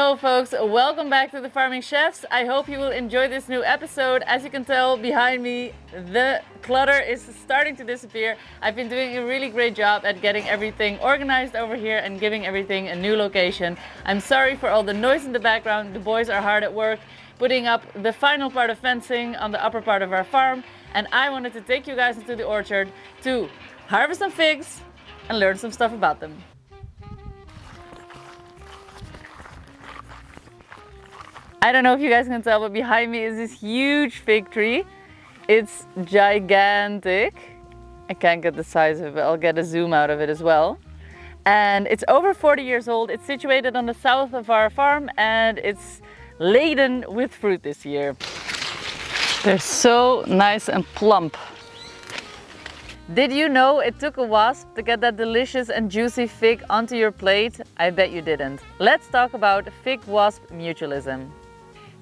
Hello folks, welcome back to the Farming Chefs. I hope you will enjoy this new episode. As you can tell behind me, the clutter is starting to disappear. I've been doing a really great job at getting everything organized over here and giving everything a new location. I'm sorry for all the noise in the background. The boys are hard at work putting up the final part of fencing on the upper part of our farm, and I wanted to take you guys into the orchard to harvest some figs and learn some stuff about them. I don't know if you guys can tell, but behind me is this huge fig tree. It's gigantic. I can't get the size of it, but I'll get a zoom out of it as well. And it's over 40 years old. It's situated on the south of our farm and it's laden with fruit this year. They're so nice and plump. Did you know it took a wasp to get that delicious and juicy fig onto your plate? I bet you didn't. Let's talk about fig-wasp mutualism.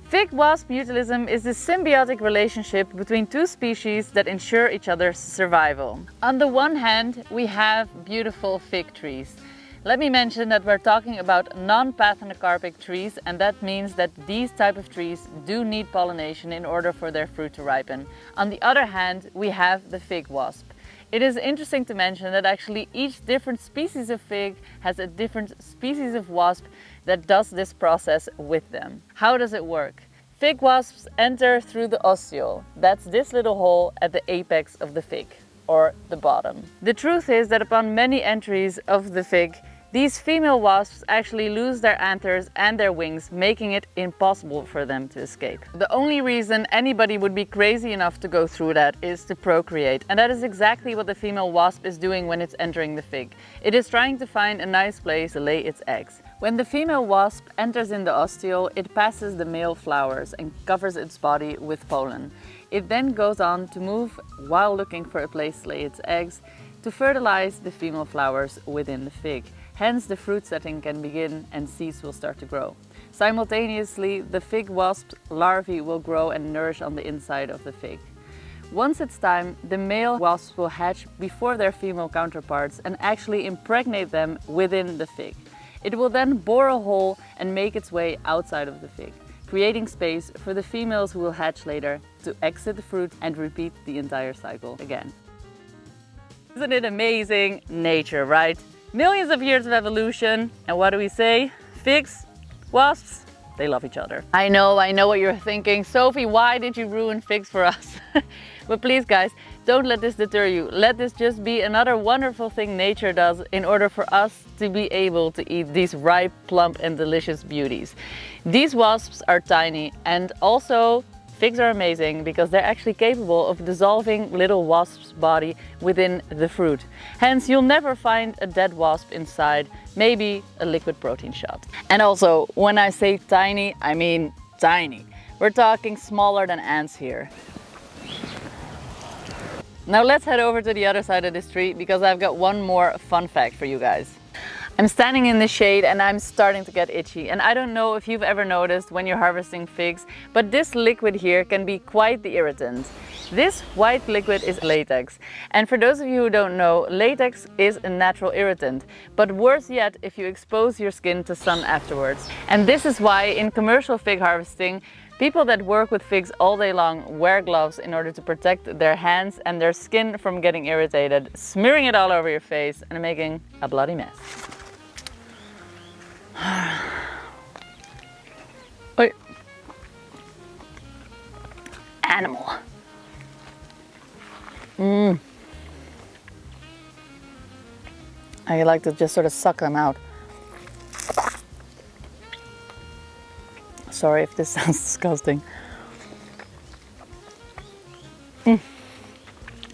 Fig-wasp mutualism is the symbiotic relationship between two species that ensure each other's survival. On the one hand, we have beautiful fig trees. Let me mention that we're talking about non-parthenocarpic trees, and that means that these type of trees do need pollination in order for their fruit to ripen. On the other hand, we have the fig wasp. It is interesting to mention that actually each different species of fig has a different species of wasp that does this process with them. How does it work? Fig wasps enter through the ostiole. That's this little hole at the apex of the fig, or the bottom. The truth is that upon many entries of the fig, these female wasps actually lose their anthers and their wings, making it impossible for them to escape. The only reason anybody would be crazy enough to go through that is to procreate. And that is exactly what the female wasp is doing when it's entering the fig. It is trying to find a nice place to lay its eggs. When the female wasp enters in the ostiole, it passes the male flowers and covers its body with pollen. It then goes on to move while looking for a place to lay its eggs to fertilize the female flowers within the fig. Hence, the fruit setting can begin and seeds will start to grow. Simultaneously, the fig wasp's larvae will grow and nourish on the inside of the fig. Once it's time, the male wasps will hatch before their female counterparts and actually impregnate them within the fig. It will then bore a hole and make its way outside of the fig, creating space for the females who will hatch later to exit the fruit and repeat the entire cycle again. Isn't it amazing? Nature, right? Millions of years of evolution, and what do we say? Figs, wasps, they love each other. I know what you're thinking. Sophie, why did you ruin figs for us? But please guys, don't let this deter you. Let this just be another wonderful thing nature does in order for us to be able to eat these ripe, plump and delicious beauties. These wasps are tiny, and also figs are amazing because they're actually capable of dissolving little wasp's body within the fruit. Hence, you'll never find a dead wasp inside, maybe a liquid protein shot. And also, when I say tiny, I mean tiny. We're talking smaller than ants here. Now let's head over to the other side of this tree because I've got one more fun fact for you guys. I'm standing in the shade and I'm starting to get itchy, and I don't know if you've ever noticed when you're harvesting figs, but this liquid here can be quite the irritant. This white liquid is latex, and for those of you who don't know, latex is a natural irritant, but worse yet if you expose your skin to sun afterwards. And this is why in commercial fig harvesting, people that work with figs all day long wear gloves in order to protect their hands and their skin from getting irritated, smearing it all over your face and making a bloody mess. Wait. Animal. I like to just sort of suck them out. Sorry if this sounds disgusting.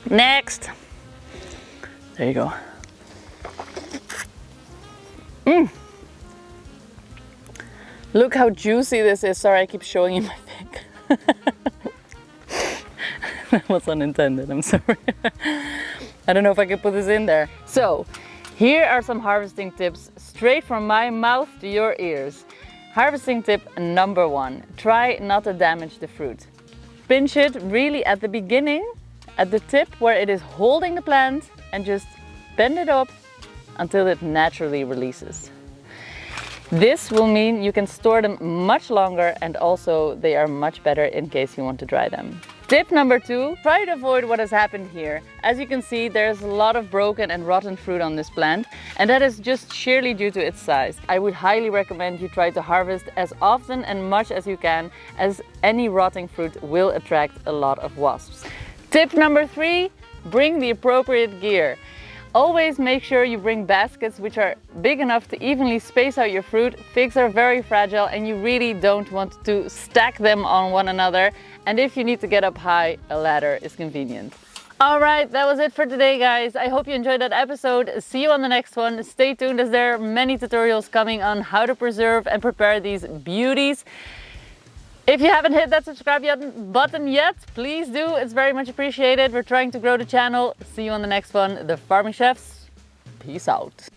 Next. There you go. Look how juicy this is. Sorry, I keep showing you my fig. That was unintended, I'm sorry. I don't know if I can put this in there. So, here are some harvesting tips straight from my mouth to your ears. Harvesting tip number 1, try not to damage the fruit. Pinch it really at the beginning, at the tip where it is holding the plant, and just bend it up until it naturally releases. This will mean you can store them much longer, and also they are much better in case you want to dry them. Tip number 2, try to avoid what has happened here. As you can see, there's a lot of broken and rotten fruit on this plant, and that is just sheerly due to its size. I would highly recommend you try to harvest as often and much as you can, as any rotting fruit will attract a lot of wasps. Tip number 3, bring the appropriate gear. Always make sure you bring baskets which are big enough to evenly space out your fruit. Figs are very fragile and you really don't want to stack them on one another. And if you need to get up high, a ladder is convenient. Alright, that was it for today, guys. I hope you enjoyed that episode. See you on the next one. Stay tuned, as there are many tutorials coming on how to preserve and prepare these beauties. If you haven't hit that subscribe button yet, please do. It's very much appreciated. We're trying to grow the channel. See you on the next one. The Farming Chefs, peace out.